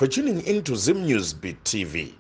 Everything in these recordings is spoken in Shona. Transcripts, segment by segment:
for tuning into Zim News Beat TV.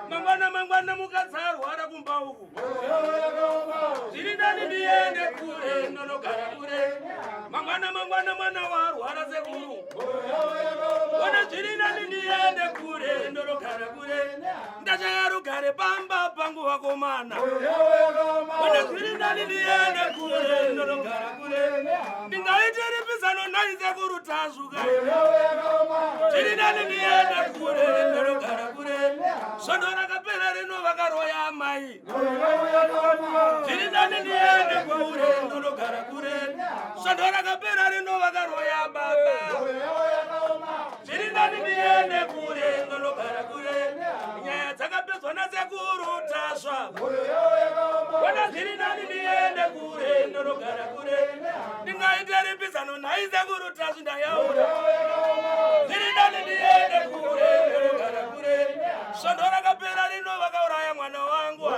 Mangwana mukatsarwa kumba uku zviridani ndiende kure ndonogara kure mangwana mwana warwara sekuru ona zviridani ndiende kure ndonogara kure ndachaya rugare pamba pangu vakomana ona zviridani ndiende kure ndonogara kure ndingaite ripisano nai sekuru tasvuka zviridani ndiende kure ndonogara kure sondo rakapera rino vakaroya amai zviridani ndiende kure ndonogara kure sondo rakapera rino vakaroya baba zviridani ndiende kure ndonogara kure nyaya dzakapedzwa nasekuru tasva ona zviridani ndiende kure ndonogara kure berizano naize kurutazi ndayaura ndiri nani ndiende kure ndinogara kure svondo rakapera rino vakauraya mwana wangu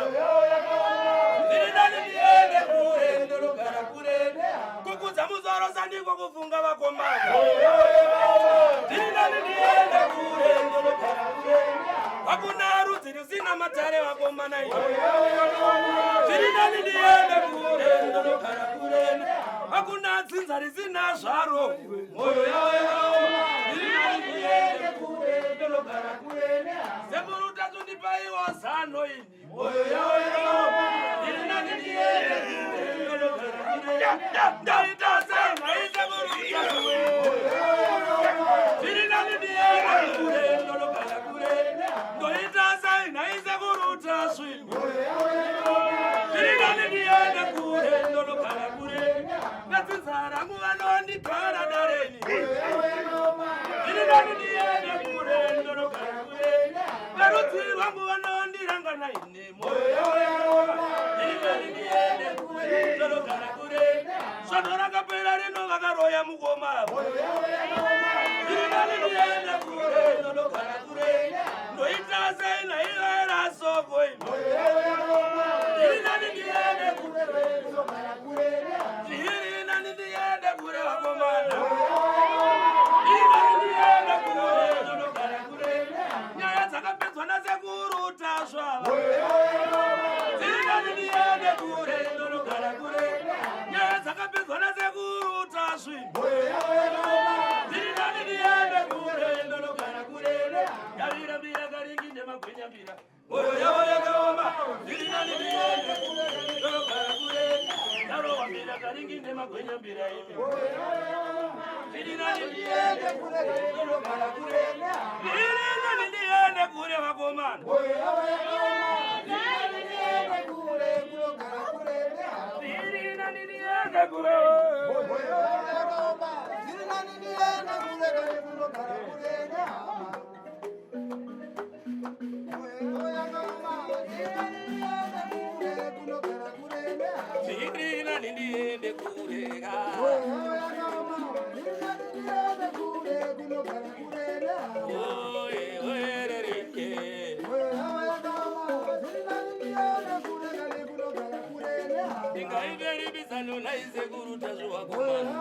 ndiri nani ndiende kure ndinogara kure kukudza muzoro sandiko kufunga vakomana ndiri nani ndiende kure ndinogara kure hakuna rudzi rusina matare vakomana iyo ndiri nani ndiende kure ndinogara kure hakuna dzinza risina zvaro moyo yavo ndiri nani ndiende kure ndinogara kure sekuru tatundipaiwa zano ini moyo yavo ndiri nani ndiende kure ndinogara kure ndaita sei maita kuruta ndiri nani ndiende kure ndinogara kure ndoita sei naisa kuruta swini ndiri nani ndiende kure ndinogara kure nadzinza rangu vanondigara dareni ndiri nani ndiende kure ndinogara kure varudzi rwangu vanondiranga naine ndiri nani ndiende kure ndinogara kure svondo rakapera rino vakaroya mukoma ndiri nani ndiende kure ndinogara kure ndoita sei naivera soko ndiri nani ndiende kure ndinogara kure ndiri nani ndiende kure vakomana ndiri nani ndiende kure ndinogara kure nyaya dzakapedzwa nasekuru tasvava ndiri nani ndiende kure ndinogara kure nyaya dzakapedzwa nasekuru tasvimbo ndiri nani ndiende kure ndinogara kure yavira mbira karingi nemagwenya mbira moyo yavo yakaoma ndiri nani ndiende kure ndinogara kure yarowa mbira karingi nemagwenya mbira imi ndiri nani ndiende kure ndinogara kure ndiri nani ndiende kure vakomana ndiri nani ndiende kure ndinogara kure ndiri nani ndiende kure ndingaiverivisano naize kuruta zvowakomana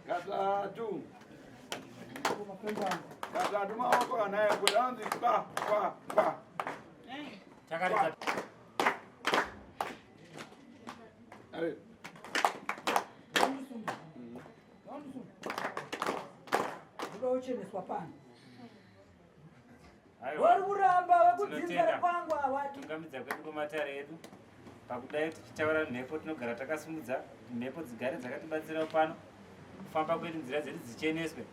Katatu. Katatu maoko anaye kudanzi kwa. Chakarita. Ale. Waruramba wakudzinza kwangwa watu. Tungamidza kwedu kumatare edu. Pakudai tichitaura mhepo tinogara takasimudza mhepo dzigare dzakatibatsira pano. Kufamba kwedu nzira dzedu dzicheneswe.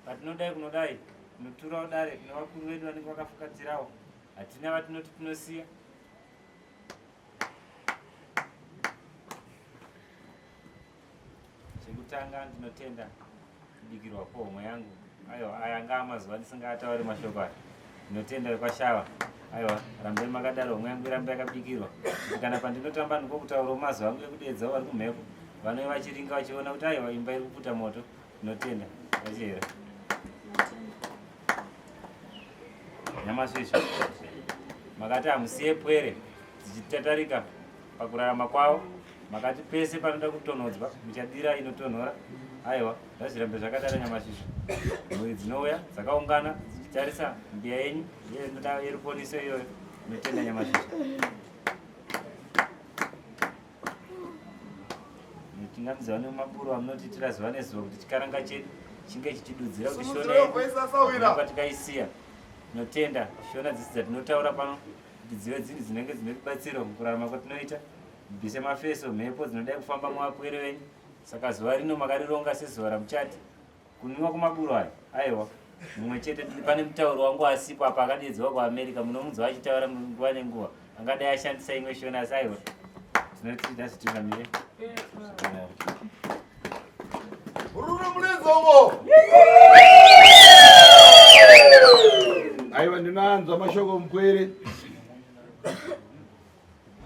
Patinodai kunodai notura udare kune vakuru vedu vanenge vakafukadzirawo. Hatina vatinoti tinosiya. Chekutanga ndinotenda kubikirwa kwehomwe yangu. Aiwa aya anga amazuva ndisingatauri mashoko aya. Ndinotenda kwashava. Aiwa rambai makadaro homwe yangu irambe yakabikirwa. Kana pandinotamba ndiko kutaura mazuva angu ekudeedza vari kumhepo. Vanove vachiringa vachiona kuti aiwa imba iri kupfuta moto. Ndinotenda vachera. Nyamasvisva makati hamusiye pwere dzichitatarika pakurarama kwavo. Makati pese panoda kutonodzwa muchadira inotonhora. Aiwa ndazvirambe zvakadaro nyamasvisva. Mhuri dzinouya dzakaungana dzichitarisa mbiya yenyu yeruponiso iyoyo. Ndinotenda nyamasvisva. Tingamidza nemaburu amunoti tiraziva nezuva kuti chikaranga chedu chinge chichidudzira kuti shona tikaisiya. Notenda shona dzisi dzatinotaura pano kuti dzive dzinhu dzinenge dzinotibatsira mukurarama kwatinoita. Bvise mafeso mhepo dzinodai kufamba muvapwere venyu. Saka zuva rino makarironga sezuva ramuchati. Kunwiwa kumaburu aya. Aiwa mumwe chete pane mutauro wangu asipo apa akadeedzwa kuAmerica munomunzwa achitaura nguva nenguva. Angadai ashandisa imwe shona asi aiwa. Tinoti ndazvitungamire. Ururu mulizomo. Aiwa ndinanzwa mashoko mupwere.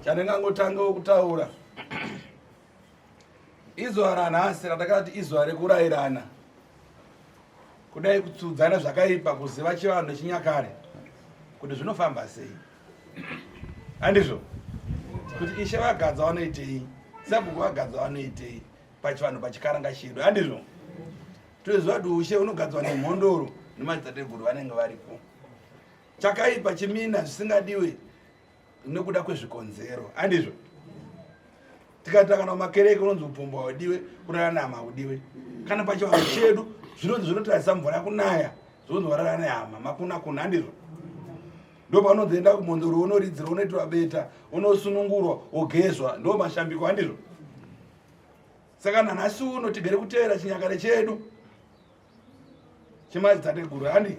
Chandingangotanga kutaura. Izuva ranhasi ratakati izuva rekurayirana. Kudai kutsudzana zvakaipa kuziva chivanhu nechinyakare. Kuti zvinofamba sei. Handizvo? Kuti Ishe vagadza vanoitei. Sabhuku vagadza vanoitei. Pachivanhu pachikaranga chedu. Handizvo? Toziva kuti Ushe unogadzwa nemhondoro nemadzitateguru vanenge varipo. Chakaipa chimina zvisingadiwe nekuda kwezvikonzero. Handizvo? Tikati kana makereke unonzi upombwa haudiwe, kurarana haudiwe. Kana pachivanhu chedu zvinotarisa mvura yakunaya, zvonzi wararana hama makuna. Handizvo? Ndo panozoenda kumondoro unoridzira unoitwa beta, unosunungurwa, ogezwa, ndo mashambiko. Handizvo? Saka nanhasi uno tigere kuteera chinyakare chedu chemadzitateguru. Handi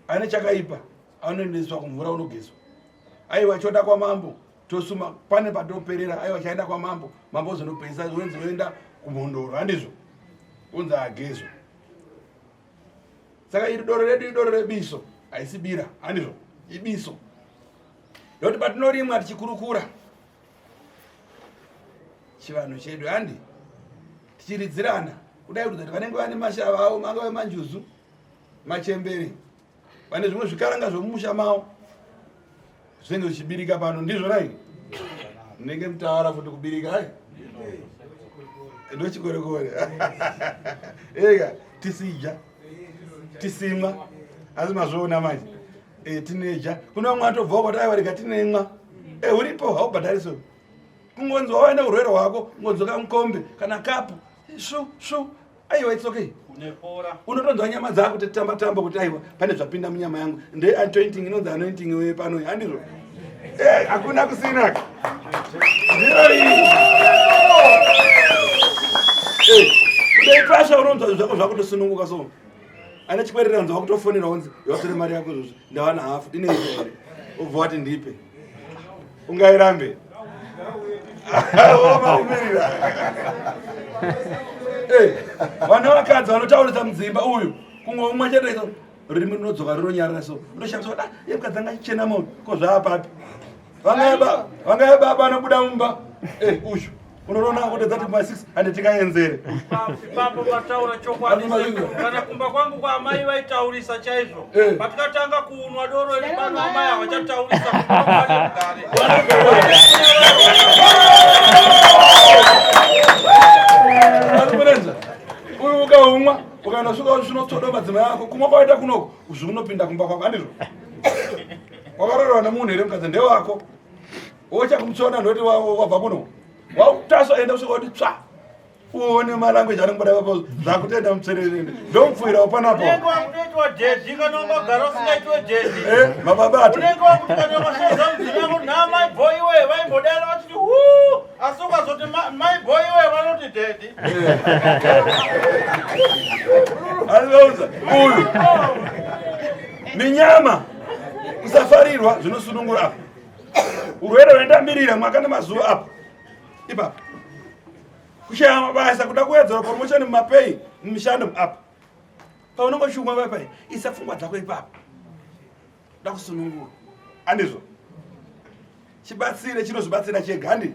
ane chakaipa anoendeswa kumvura unogezwa. Aiwa choda kwa mambo tosuma pane patoperera. Aiwa chaenda kwa mambo zvinopesa wenzi oenda kumondoro. Handizvo? Unzi agezwa. Saka iri doro redu idoro rebiso haisi bira. Handizvo? Ibiso yoti patinorimwa tichikurukura chivanhu chedu. Handi tichiridzirana kudai kuti vanenge vane mashava avo mangave manjuzu machembere vane zvimwe zvikaranga zvomumusha mavo zvinenge zvichibirika pano. Ndizvo rai munenge mutaura kuti kubirika hai ndochikorekore. Ega tisija tisimwa asi mazvoona manje tineja kuna vamwe atobvawo kuti aiwa rega tinemwa uripo haubhadhariso kungonzi wawaenda urwere hwako ngodzoka mukombe kana kapu shu aiwa it's okay. Unotonzwa nyama dzako kuti tamba kuti aiwa pane zvapinda munyama yangu nde anointing inonzi anointing we pano. Handizvo? Hakuna kusina. Kudai pasha unonzwa zvako zvakutosununguka so. Ane chikwerera nzwa kutofonera unzi yotore mari yako izvozvo ndawana hafu inezvo here. Ubva wati ndipe. Ungairambe. Makumirira. Vana vakadzi vanotaurisa mudzimba uyu kumwe umwe chete iso rurimi runodzoka rinonyarara so unoshamisa kuti yemukadzi anga chichena moyo ko zvaapapi vangaye baba anobuda mumba uyu unoona kuti dzati ma6 ande tikaenzere ipapo vataura chokwadi. Kana kumba kwangu kwa amai vaitaurisa chaizvo patikatanga kuunwa doro iri pano amai havachataurisa kugare. ukaenda suka uchinotsoda madzima yako kumwa kwaita kunoko uzvinopinda kumba kwako andizvo wakarorwa nemunhu here mukadzi ndewako wochakumtsona ndoti wabva kuno wautaswa enda usvika kuti tsva uone malanguage ari kubuda ipapo zvakutenda mutsererende ndomupfuirawo panapo unenge wakutoitwa jeji kana ungagara usingaitwe jeji mababati unenge wakuti kana ukashaidza mudzima yako nha my boy iwe vaimbodara vachiti asi ukazoti my boy iwe vanoti dedi azivauza uyu ni nyama kusafarirwa zvinosunungura apa urwere hwendambirira mwaka nemazuva apa ipapo kushaya mabasa kuda kuwedzera promotion mumapei mumishando apa paunongoshuma paipai isa pfungwa dzako ipapo da kusunungura andizvo chibatsire chinozvibatsira chega handi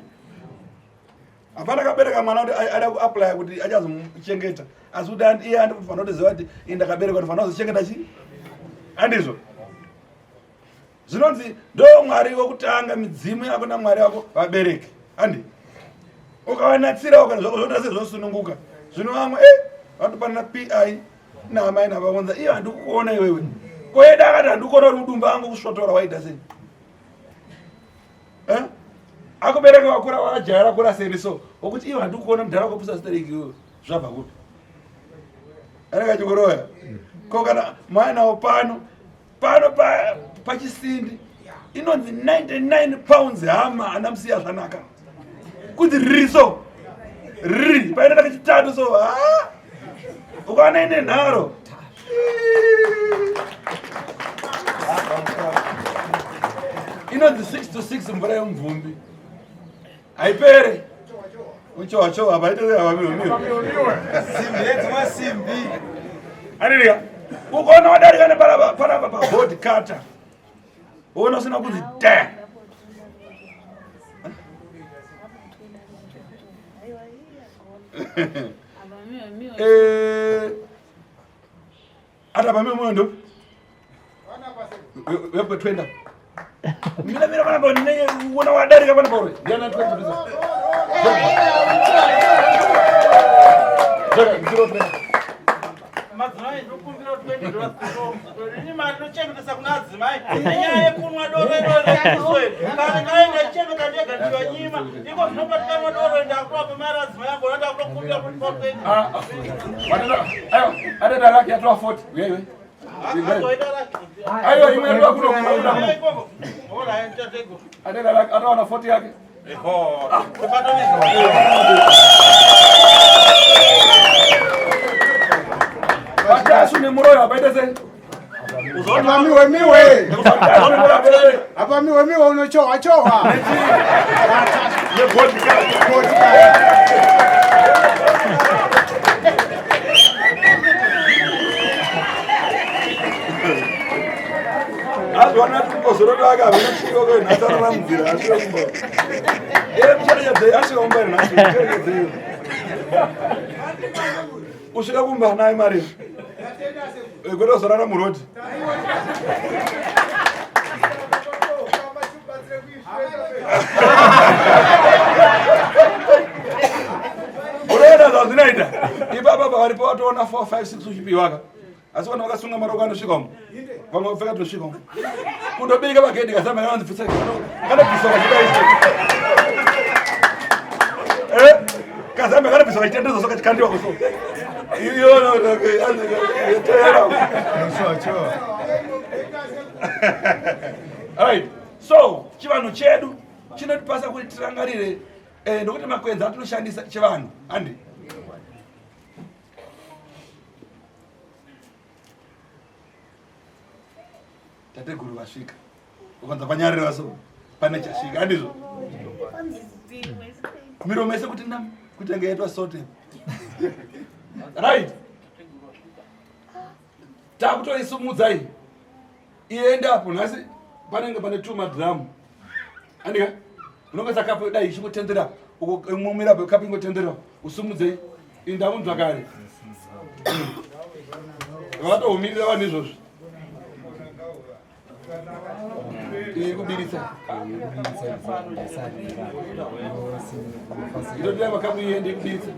hapana kabereka mwana kuti ada kuapply kuti achazomuchengeta asi kuti iye andifanira kutoziva kuti indakaberekwa ndifanira kuzochengeta chii handizvo zvinonzi ndo mwari wokutanga midzimu yako namwari wako vabereki handi ukavanatsira ukanazvakuzvota sezvosununguka zvino vamwe vatopanana pi naamai navaonza iyo handikukuona iwewe koyeda akati handikuona uri mudumba angu kusvotora waita sei akubereka wakura wajaya rakura seri so wokuti iyo handikuona mudhara kopusa sitereki iwewe zvabva kupi anekachikoroya ko kana mainawo pano pachisindi inonzi 99 pounds hama anamusiya zvanaka kuti riri so riri painoenda kachitatu so ukaona ine nharo inonzi 6 to 6 mvura yomuvumbi haipere uchowachowa paitoavamiwamiwasimbi aniriya ukaona wadarika nepanapa pabhodi kata uona usina kunzi da atapamiwe mwondo wepetwenda mira panapa uona wadarika panapa uri ndiana madzimai ndokumbira $20 ini mari nochengetesa kuna adzimai nenyaya yekunwa doro iroreiswe kana kaenda ichengeta ndega ndivanyima iko zvinopatikanwa doro ndakutoapa mari adzimai yangu nanda kutokumbira kuti adeda rake yatova 40 uyaiwe aiwa imwe yatova kunokumaudamo adeda rake atawana 40 yake Batasu ni muroyo abaida se. Apa miwe unochowa chowa. Ye vodka. Azwana tukozoro daga vinachiko ko natara ramzira ashombo. Mchana de ashombo na ashombo. Usika kumba naye mari. Ekuto sorara muroti. Ureda zazinaita. Ibaba baripo watoona 4 5 6 uchipiwaka. Asi kana wakasunga maroko anosvikamu. Vamwe kupfeka tosvikamu. Kundobika bagedi kasama yanzi fitsari. Kana pisa vachidai. Kazambe kana pisa vachitendezo soka chikandiwa kuso. Iyo no tera. Alright. So, chivanhu chedu chinotipasa kuti tirangarire ndokuti makwenzi atinoshandisa chivanhu andi tateguru vasvika ukanza panyarira so pane chasvika andizvo miromo yese kuti nam kuti anga yaitwa sote right takutoisumudzai iendapo nhasi panenge pane 2 madhiramu andika unongesa kapu dai ichikutendera umumirapo kapu ingotendera usumudzei indamunzwa kare vatohumirira vanhu izvozvo kubiritsa itodai makapu iende kubiritsa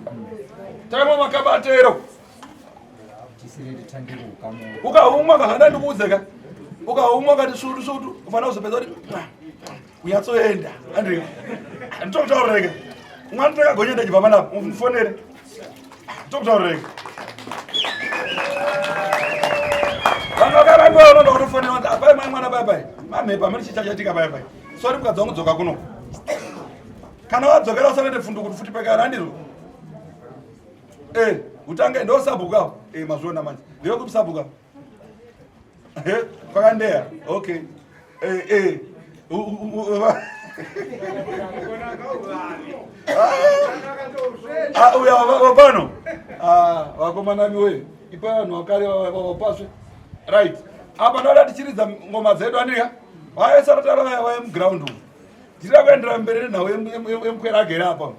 takamwa makapu atero ukaumwa kahana ndikuudzeka ukaumwa kati sutu ufana uzopedza kuti unyatsoenda andika nditokutaureka umwana takagonyenda chibva panapo umfonere nditokutaureka vanokavaimbonoda kutofonera kuti apai mai mwana baibai mamhepa mari chichachatika baibai sori mukadza wangudzoka kuno kana wadzokera usanete fundo kuti futi pekana andizvo utange ndosabukawo mazviona manje ndiwe kusabuka kwakandeya okay uya wapano vakomanamiwe ipa vanhu vakare vapaswe right apa ndoda tichiridza ngoma dzedu andika vaisarotara vaya muground umu tira kuendera mberi nenhau yemukwera agere apa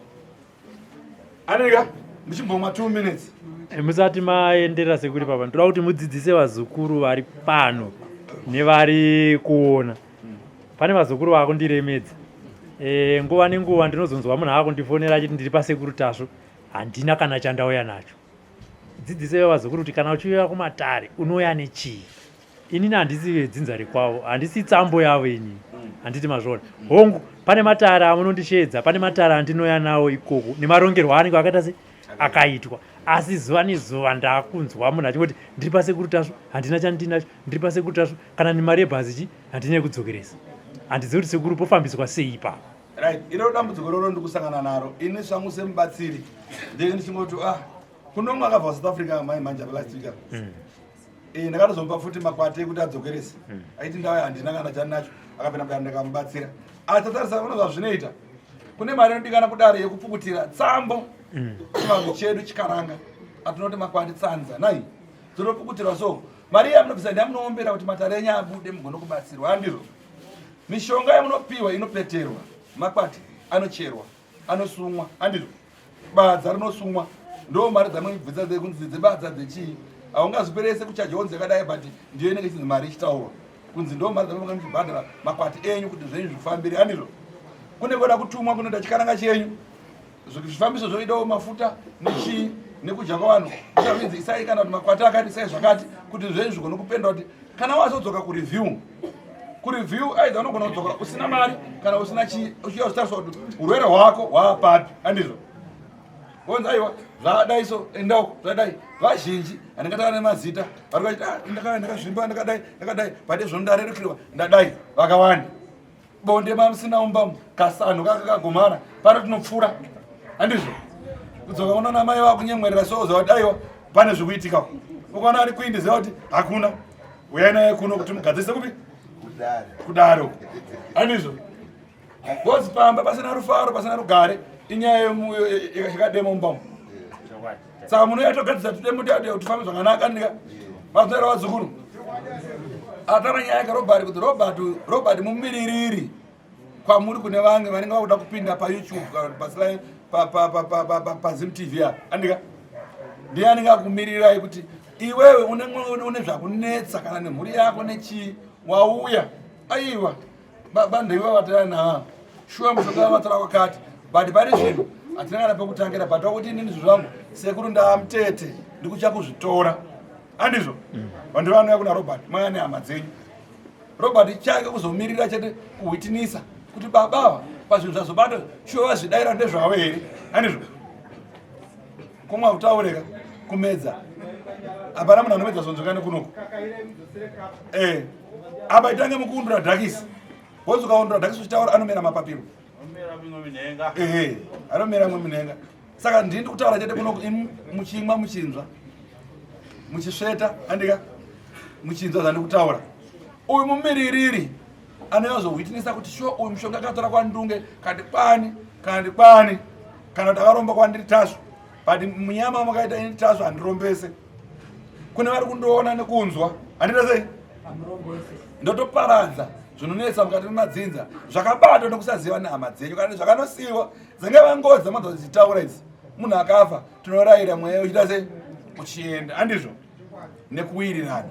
andika muchimbomwa 2 minutes musati maenderera sekuri papa ndoda kuti mudzidzise vazukuru vari pano nevari kuona pane vazukuru vakundiremedza nguva nenguva ndinozonzwa munhu akundifonera achiti ndiri pasekuru tasvo handina kana chandauya nacho dzidzisei vazukuru kuti kana uchiuya kumatare unouya nechii inini handisi dzinza rekwavo handisi tsambo yavo inini handiti mazvona hongu pane matare amunondishedza pane matare andinoya nawo ikoko nemarongerwo anenge akaita se akaitwa asi zuva nezuva ndakunzwa munhu achingoti ndiri pasekuru tasvo handina chandinacho ndiri pasekuru tasvo kana nemari yebhazi handine kudzokeresa handizivi kuti sekuru pofambiswa sei ipapo right iro dambudziko roro ndikusangana naro ini svangu semubatsiri ndenge ndichingoti kunomwe akabva south africa mai manje last week ndakatozomba futi makwati ekuti adzokerese aiti ndauya handina kana chandinacho akapinda kudaro ndikamubatsira tatarisa uno zvazvinoita kune mari inodikana kudare yekupukutira tsambo chivanhu chedu chikaranga atinoti makwati tsanza nai dzinopukutirwa so mari yamunobvisa ndiyamunoombera kuti matare enyu abude mugone kubatsirwa andizvo mishonga yamunopiwa inopeterwa makwati anocherwa anosumwa andizvo badza rinosumwa ndo mari dzamunobvisa kunzi dzebadza dzechii haungazoperese kuchajonzi yakadai but ndiyo inenge chinzi mari ichitaurwa kunzi ndo mari dzamunenge muchibhadhara makwati enyu kuti zvenyu zvifambire andizvo kune kuda kutumwa kunoita chikaranga chenyu zvifambiso zvoidawo mafuta nechii nekudya kwavanhu uchavinzi isai kana kuti makwati akati isai zvakati kuti zvenyu zvigone kupenda kuti kana wazodzoka kureview aidha unogona kudzoka usina mari kana usina chii uchiya uchitariswa kuti urwere hwako hwaapapi andizvo onzi aiwa zvadaiso endauko zvadai vazhinji handingatava nemazita vari vachiti ndakazvimba ndakadai pade zvondarerukirwa ndadai vakawanda bonde mamusina umbamu kasanhu kakagomana pano tinopfuura handizvo kudzoka unoona mai vakunyemwerera soza kuti aiwa pane zvikuitika ukaona ari kuindiziva kuti hakuna uyai naye kuno kuti mugadzise kupi kudaro handizvo vozipamba pasina rufaro pasina rugare inyaya yakademo umbamu saka munoyatogadzisa tudemo tifambe zvakanaka ndika vazoera vadzukuru atana nyaya yakarobhati kuti robert mumiririri kwamuri kune vange vanenge vakuda kupinda payoutube pazim tv apa andika ndiye anenge akumirirai kuti iwewe une zvakunetsa kana nemhuri yako nechii wauya aiwa bandeiwa vatara naa shuwa mushonga vatara kwakati but pane zvinhu hatinangana pekutangira but wakuti inini zvangu sekuru ndaamutete ndikuchakuzvitora handizvo vanhu vanouya kuna robert maya nehama dzenyu robert chake kuzomirira chete kuhwitinisa kuti babava pazvinhu zvazobata shuwa vazvidaira ndezvavo here handizvo kumwa kutaureka kumedza hapana munhu anomedza zonzokane kunoko apa itange mukundura dhakisi wonzi ukaundura dhakisi uchitaura anomera mapapiro anomera mwe minhenga saka ndindi kutaura chete kunoko muchimwa muchinzwa muchisveta andika muchinzwa zvandi kutaura uyu mumiririri anoyazohwitinisa kuti shuwa uyu mushonga akatora kwandunge kandi kwani kana kuti akaromba kwandiri tasvo but munyama makaita ini tasvo handirombese kune vari kundoona nekunzwa handita sei ndotoparadza zvinonetsa mukati memadzinza zvakabatwa nekusaziva nehama dzenyu kana zvakanosiyiwa dzenge vangozi dzamadzo dzichitaura idzi munhu akafa tinorayira mweya uchita sei uchienda handizvo nekuwirirana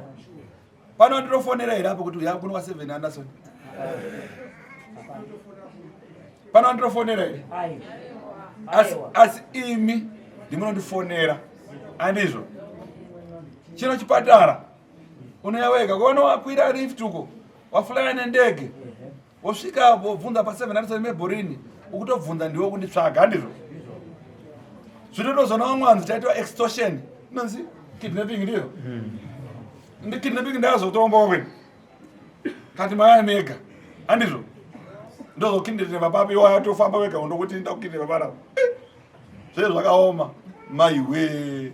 pano ndinofonera here apo kuti uyakuno kwa7 anderson pano ndinofonera here asi imi ndimunondifonera handizvo chino chipatara unoyaweka kuona wakwira lift uko wafulaya nendege wasvikapo bvunza pa 700 mebhorini ukutobvunza ndiwo kunditsvaga handizvo zvitotozona wamwanzi taitwa extortion nonzi kidnapping ndiyo ndi kidnapping ndazotomba kwenu kati maya mega handizvo ndozokindire vapapi wayatofamba wega undokuti ndakukindire vapara zvee zvakaoma maiwe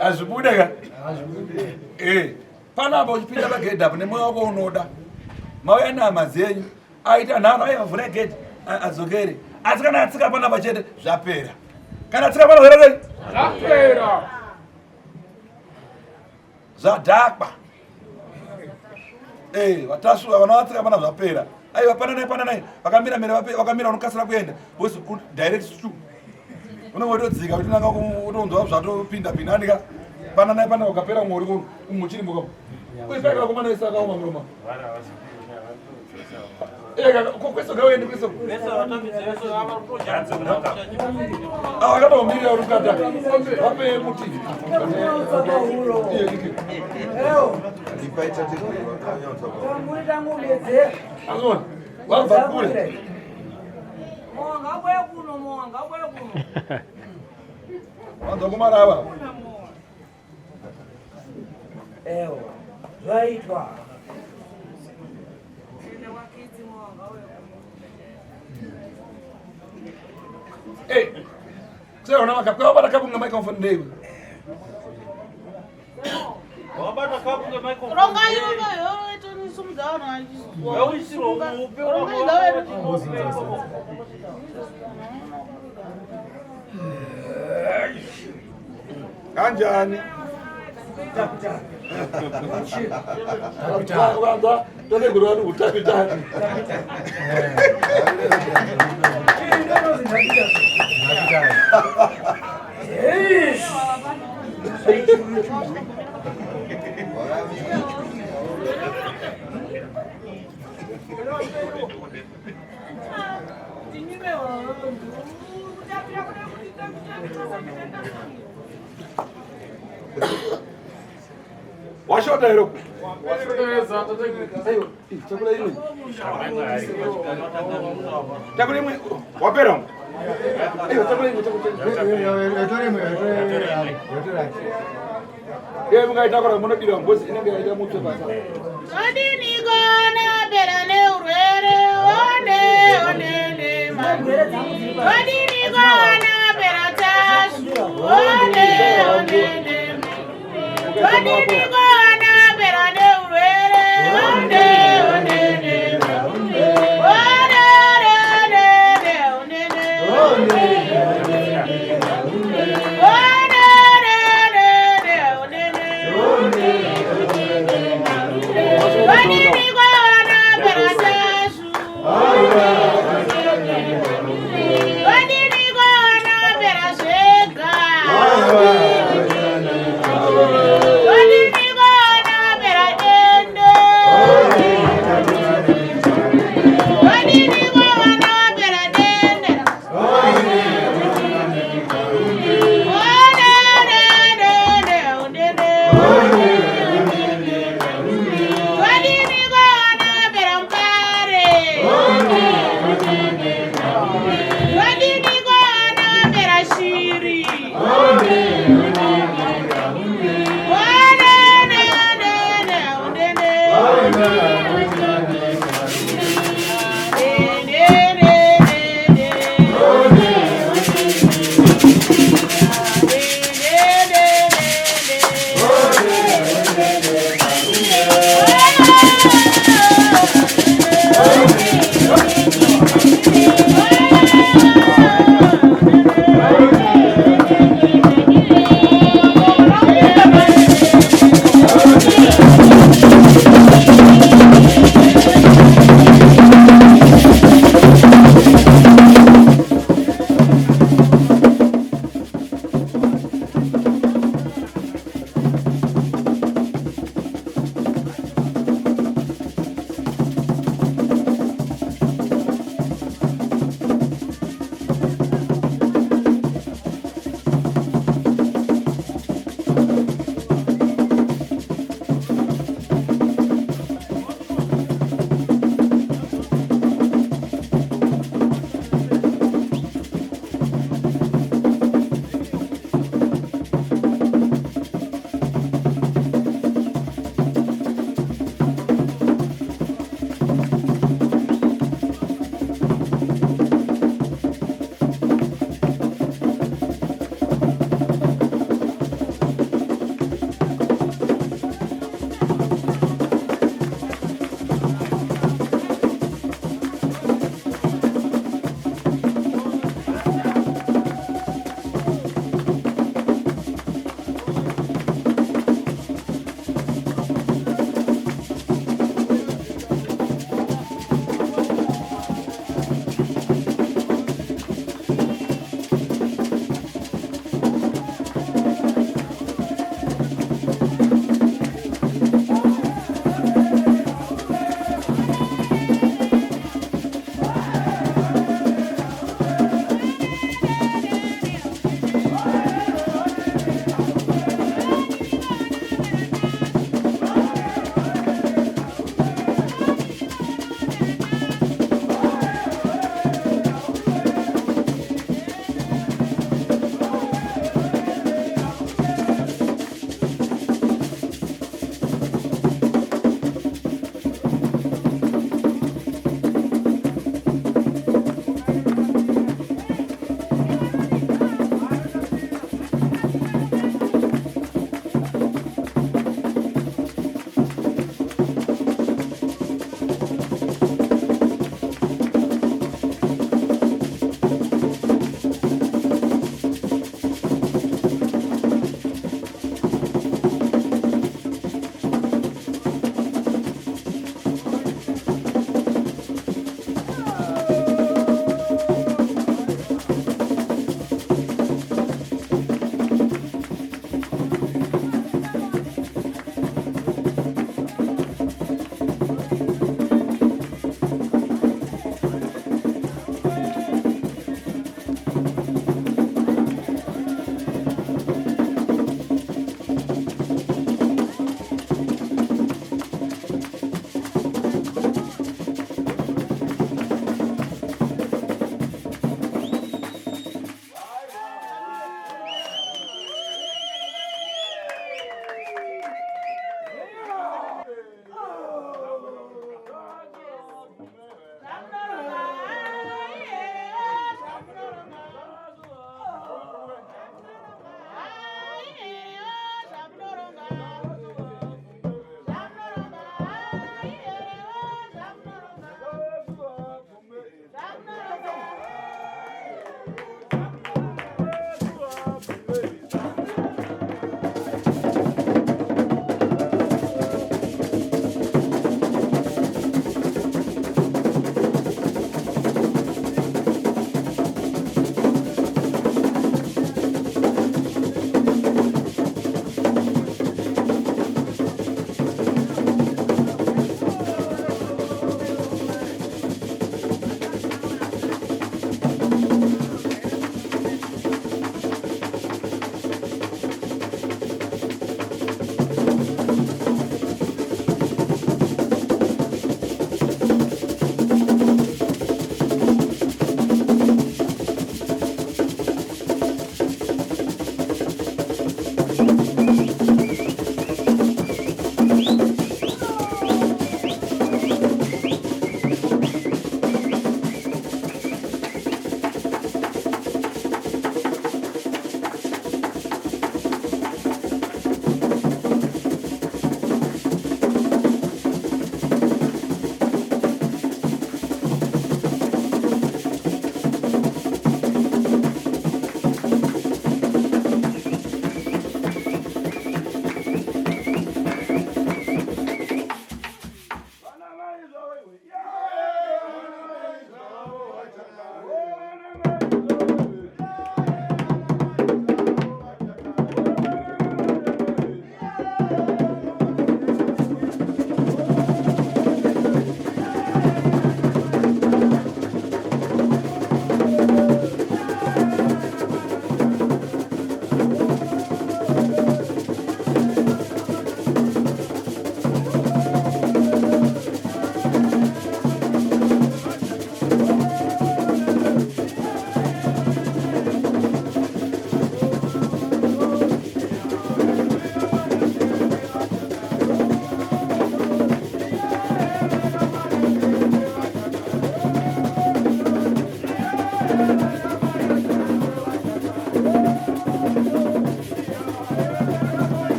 azvibudeka panapa uchipinda pagedhi apo nemoyo wako unoda mauya nama dzenyu aita nhano aivavhura gedhi adzokere asi kana atsika panapa chete zvapera kana atsika pana zvapera zvadhakwa vatasuva vana vatsika pana zvapera aiva pananai vakamira unokasira kuenda vosi direct to unongotodzika kuti nanga utonzwa zvatopinda andika pananai pana ukapera mwori muchirimbuka kuisaka komana isakaoma mroma kwesogauendi kweso akatomirira urukata vape muti azona wabva kure wanza kumarava zvaitwa seona vakapwavabata kabunga microphone ndeiwe wabata kabunga microphone kanjani tolegurwani utapitani washota hero chakula hili chakula hili wapera chakula hili mungaitaura munodira ngozi inenge yaita mutwe basa adini gona bera ne urwere one adini gona bera tasu one adini gona bera ne urwere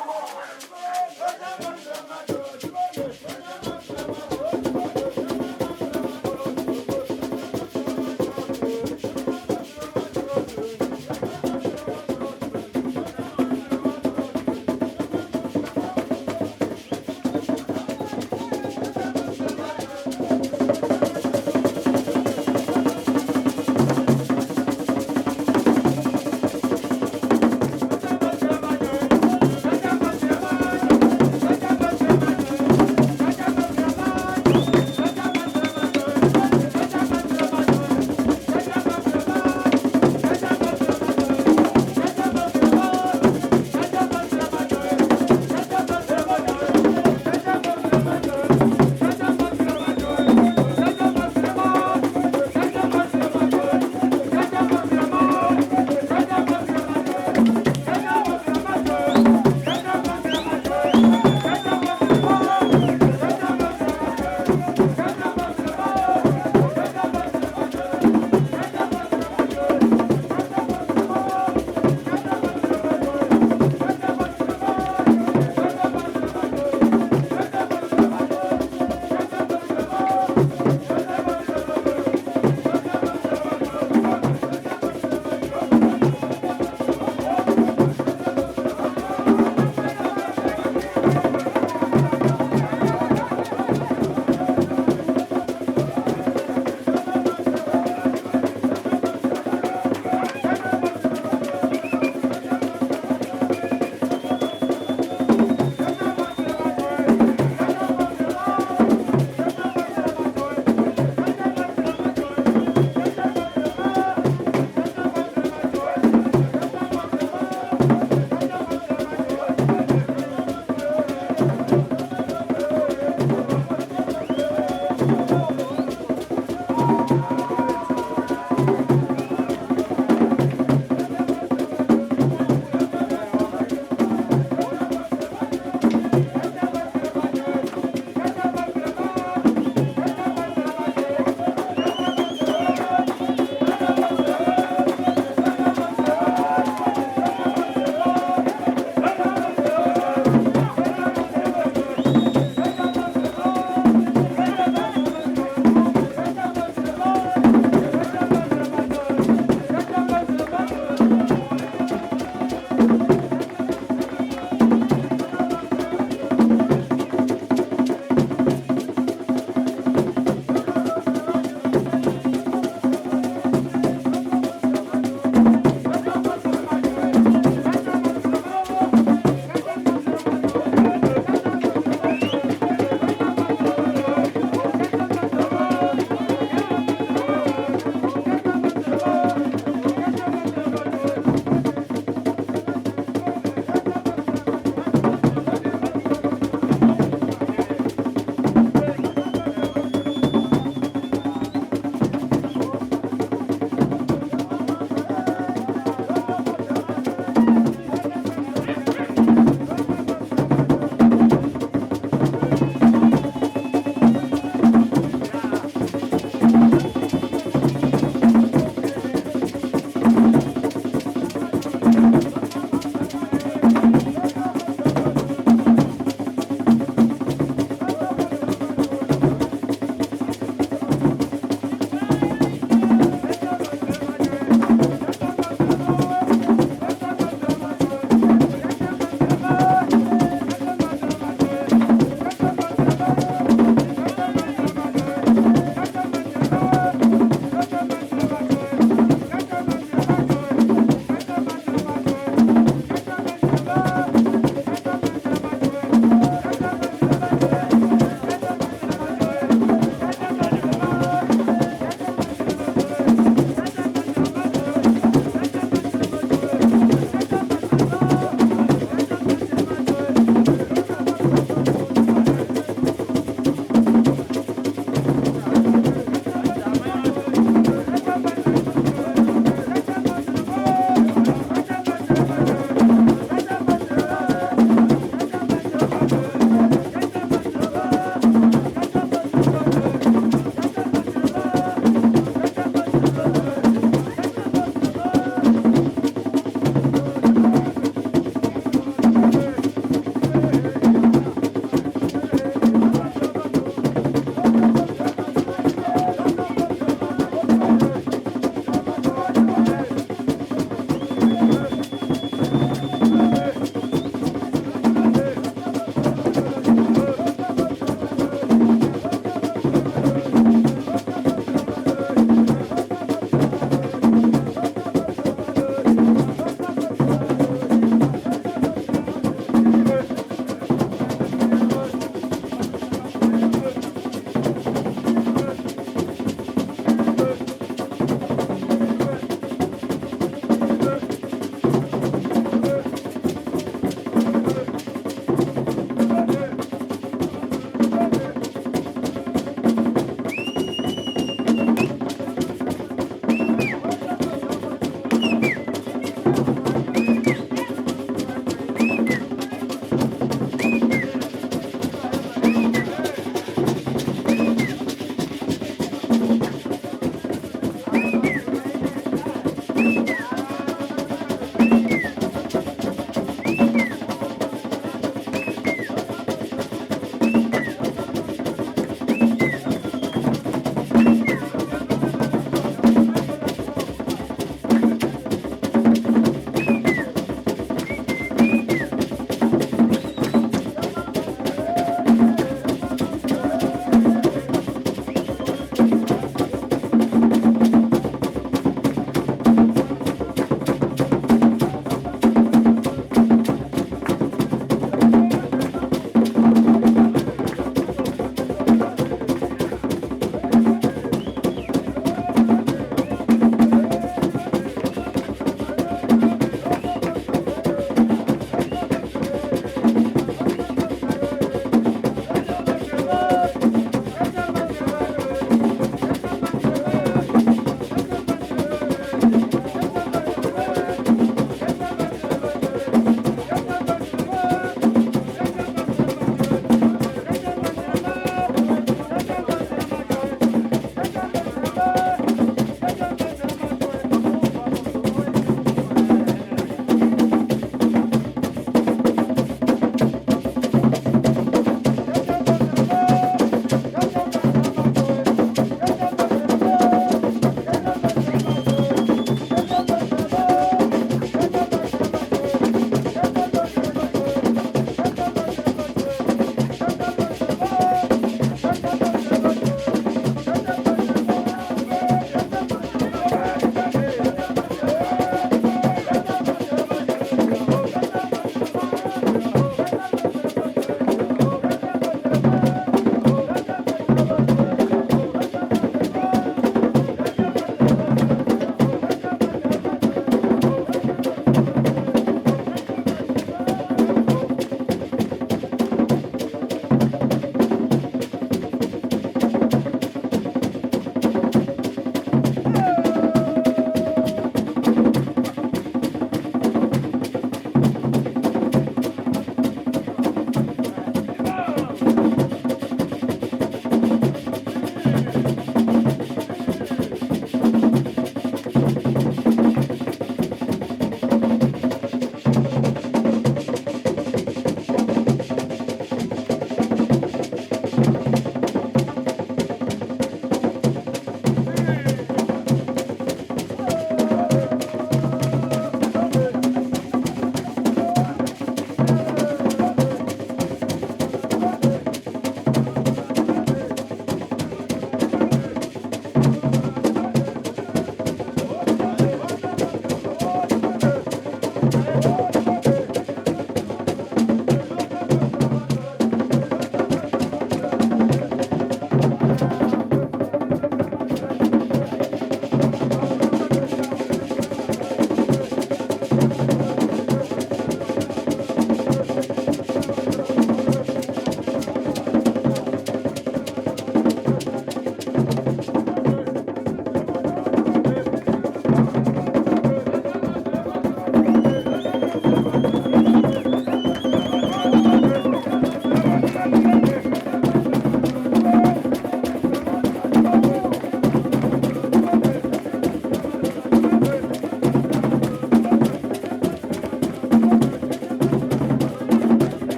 Thank you.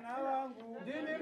vana vangu ndini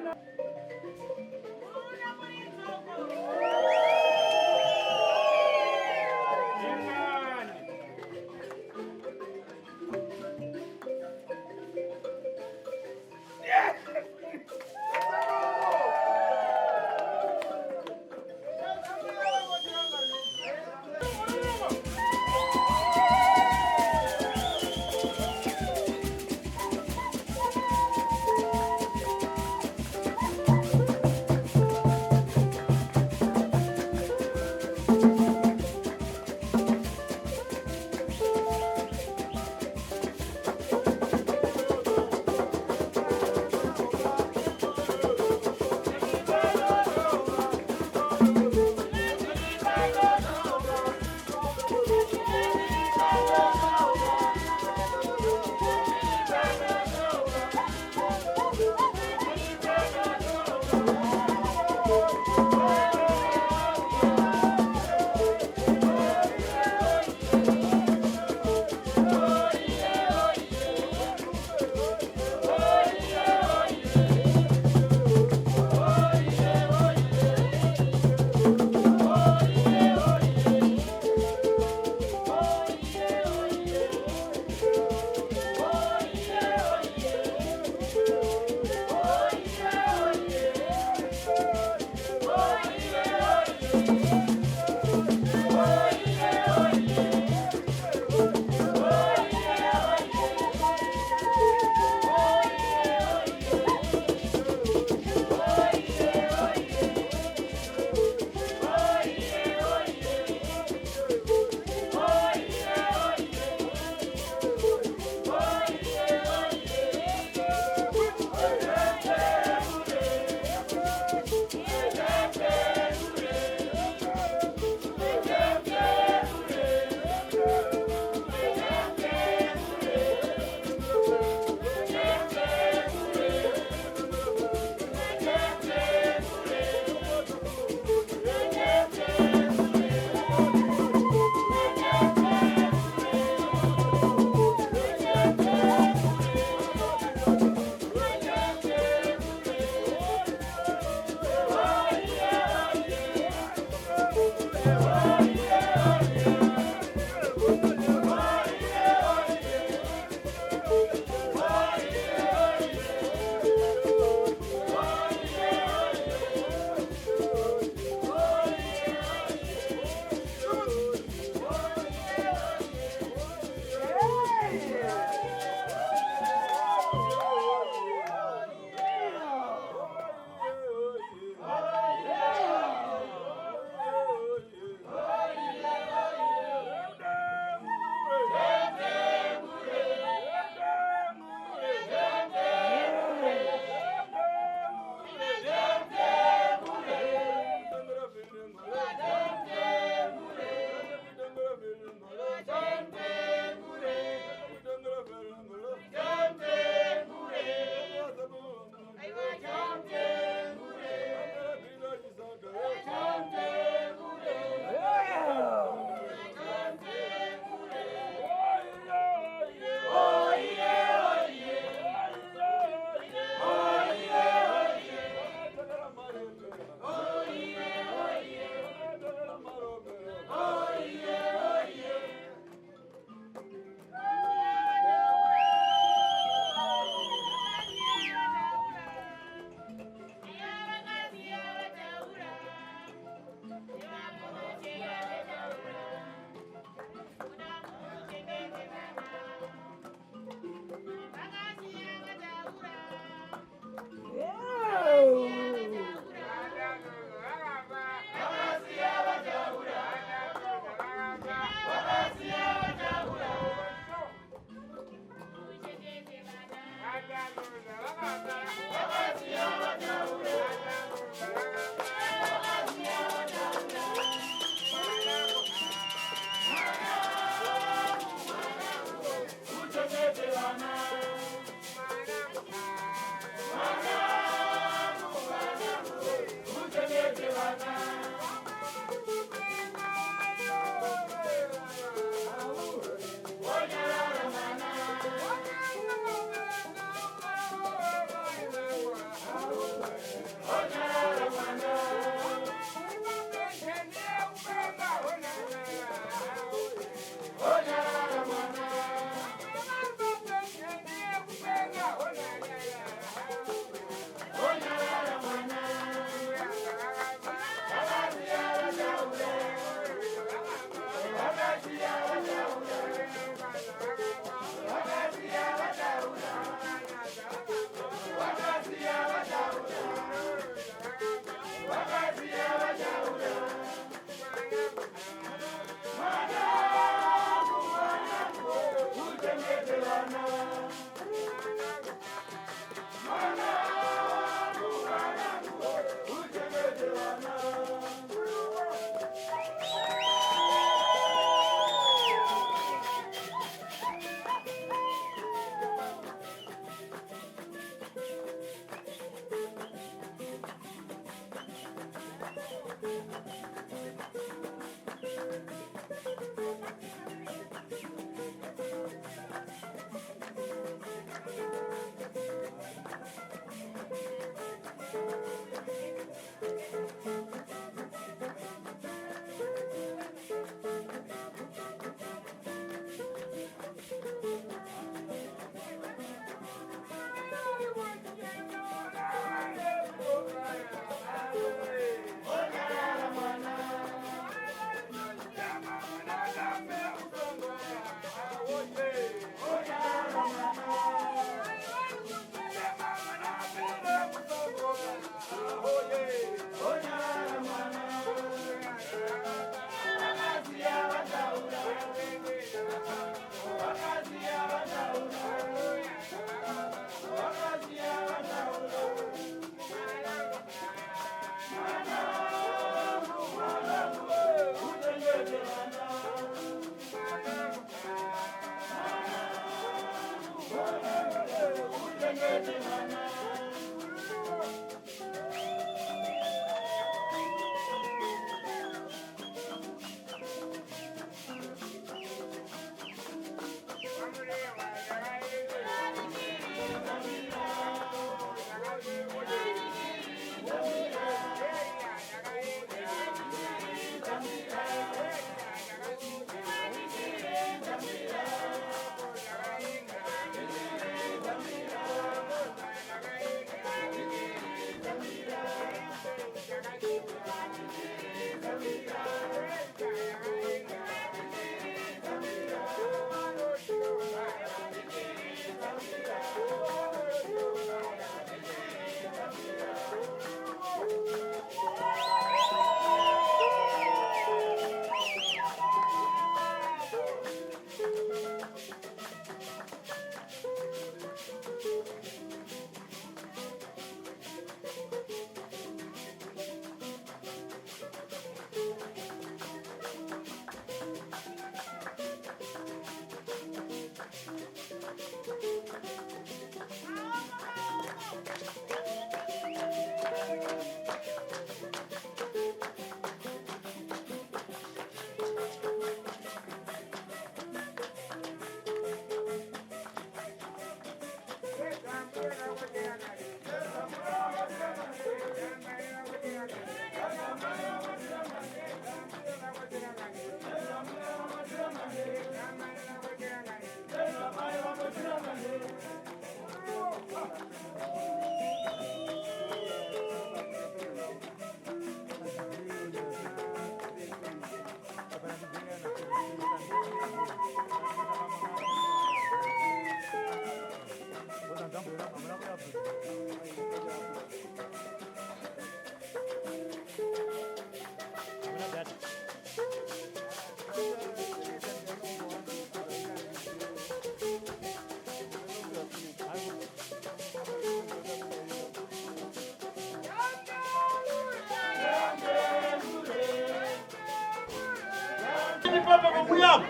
papa pakuyapo.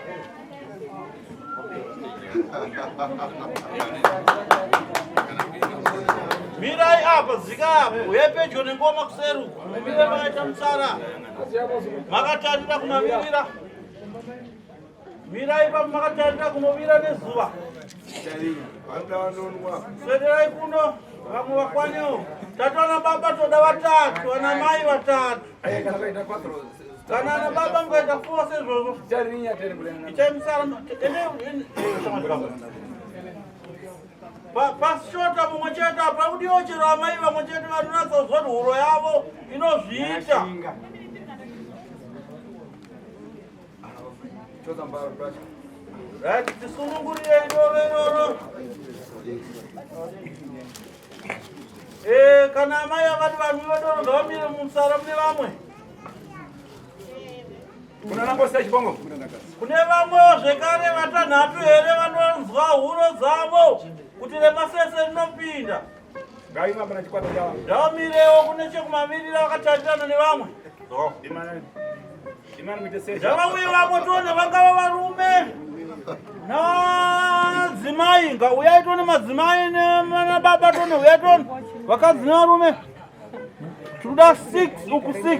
Mirai apa zika uyepedyo nengoma kuseru. Mire makaita msara. Makatarira kumavirira. Mirai pa makatarira kumovira nezuva. Swederai kuno vamwe vakwanewo. Tatona baba toda vatatu, ana mai vatatu. Kana na baba ngoita force zvozo. Ichaimsara pasishota mumwe chete apa udiochero amai vamwe chete vanonatsa huro yavo inozviita. Right, tisunungurire ndoro. Kana amai vakati vanhu vadoro ngavamire mumusara mune vamwe. Kune vamwewo zvekare vatanhatu here vanonzwa huro dzavo kuti remasese rinopinda. Ndavamirewo kune chekumavirira vakatarirana nevamwe. Zvavamwe vamwe tone vangava varume nadzimai, ngauyai tone madzimai nababa tone uyai tone vakadzi nevarume. Tikuda 6 uku 6.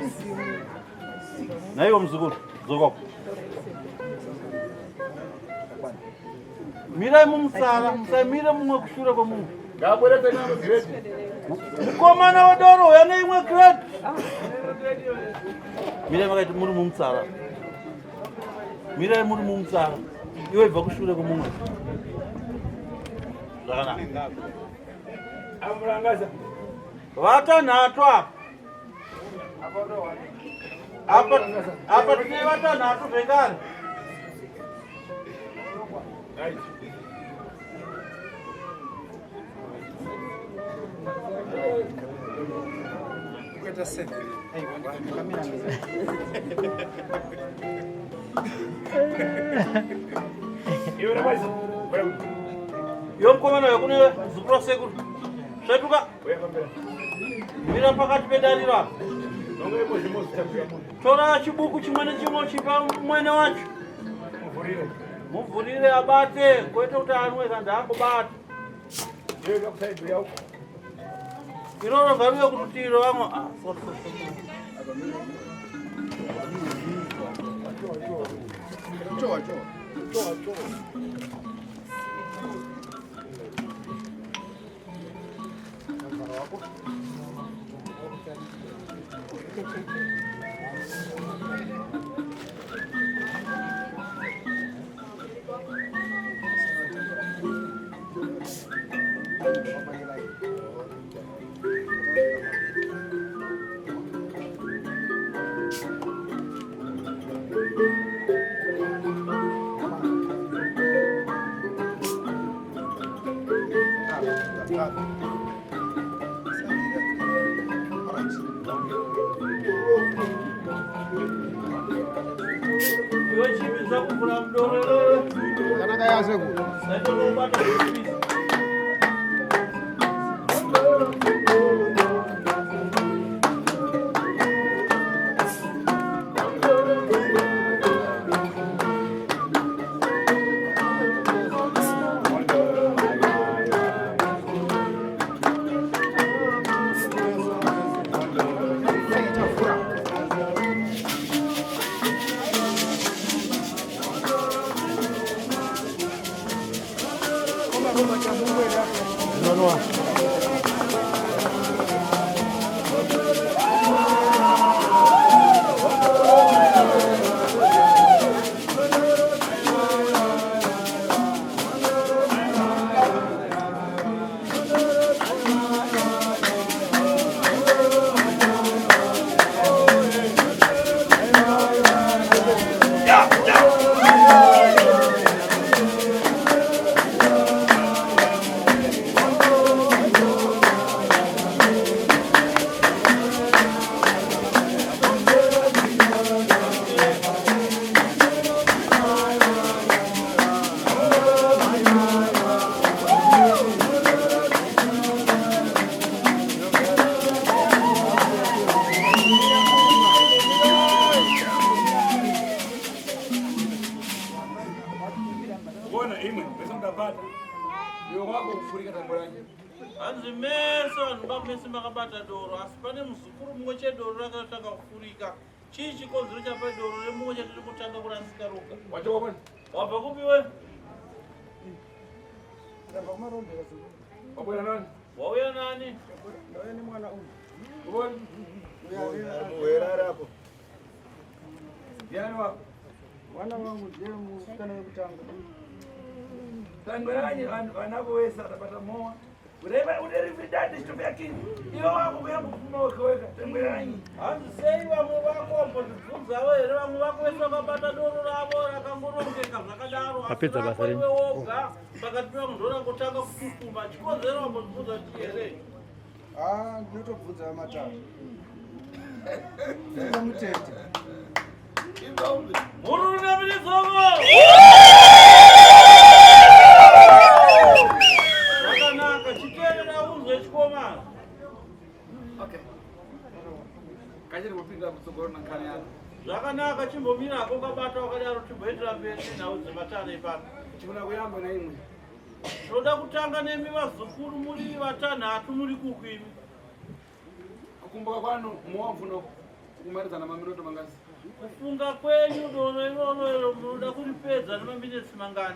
Naivo muzukuru zokoko. Mirai mumusara, musaimire mumwe kushure kwemumwe. Mukomana wedoro uya neimwe kreti. Mirai makaiti muri mumusara. Mirai muri mumusara. Iwe ibva kushure kwemumwe. Zvakanaka. Vatanhatu apa. Apa tine vatanhatu zvekare. Yo mukomana yakune zukuru sekuru. Svetuka. Mira pakati pedarira. Tora chibuku chimwe nechimwe chipa mwene wacho. Muvhurire abate, kwete kuti anwe kandi angobata. Iroro ngaruye kututiro vamwe. kufurika tamborani. Hanzi mese vanhu vamese makabata doro asi pane muzukuru mumwe chedoro rakatanga kufurika. Chii chikonzero chapa doro remumwe chetiri kutanga kurasika roga. Wacho wabona? Wabva kupiwe? Wabona nani? Wauya nani? Wabona? Werarapo. Diani wako? Wana wangu ndiye msikana wekutanga. Tangoranyi wanapoweza atapata moa. Ureba uderifidadi chitopea kini. Iyo wako kuyamba kufuma wekeweka. Tangoranyi. Hanzi sei vamwe vako wambozvibvunzawo here vamwe vako vese vakabata doro ravo rakangorongeka zvakadaro Apedza basa renyu. woga pakati pemunhu orangotanga kutukuma chikonzero wambozvibvunza kuti here Ndinotobvunza matatu. Ino mutete. murune mirizomo zvakanaka chiteerera unzwe chikomana. Okay. Kachiri kupinda kutsogoro nankani yako. Zvakanaka chimbomirako ukabata wakadaro chimboendera mberi nenhau dzematana ipapo. Chimuna kuyamba na imwe. Toda kutanga nemi vazukuru muri vatanhatu muri kukwimi. Kukumbuka kwanu muwamvuno kumalizana maminoto mangazi. Kufunga kwenyu doro iroro munoda kuripedza nemaminitsi mangani.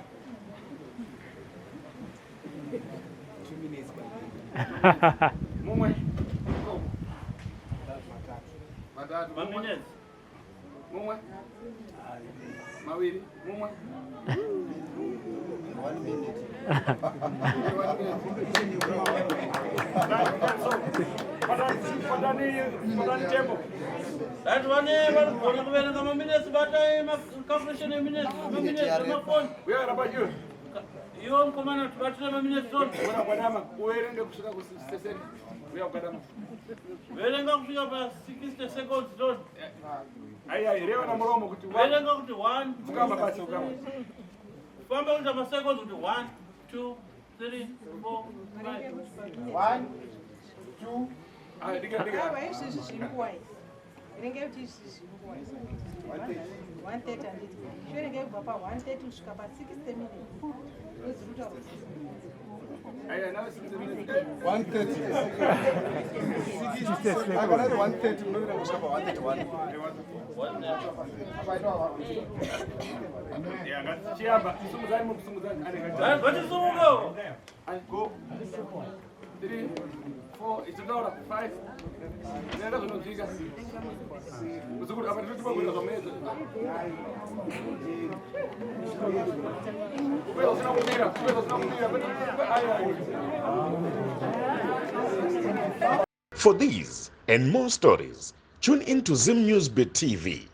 Mumwe. Matatu. Maminitsi. Mumwe. Mawili. Mumwe. 1 minute. That one vanogona kuverenga maminitsi batai calculation eminitsi emafoni. We are about you. Iwo mukomana tibatire maminitsi toni. Wana kwadama uerenge kusvika ku 60 we are kwadama. Verenga kusvika pa 60 seconds toni. Ai reva na muromo kuti Verenga kuti 1 ukama basi ukama. Famba kuita maseconds kuti 1 2 3 4 5. 1 2 Ah diga. Ava izvizvi zviri nguwai verenge kuti izvi zviri nguwai 130 handiti zviverenge kubva pa 130 kusvika pa 60 minutes uziri kutaura Ai now 60 minutes. 130. Agarari 130 unovira kusvika pa 131. Yeah, ngatichiamba sumuzani mukusumuzani Vatisumuko. and go 3 4 ichitaura 5 nenda zvinozvika uzukuru apa tinotipakuita zvamedza kupedza usina kumira For these and more stories, tune into Zim News Bit TV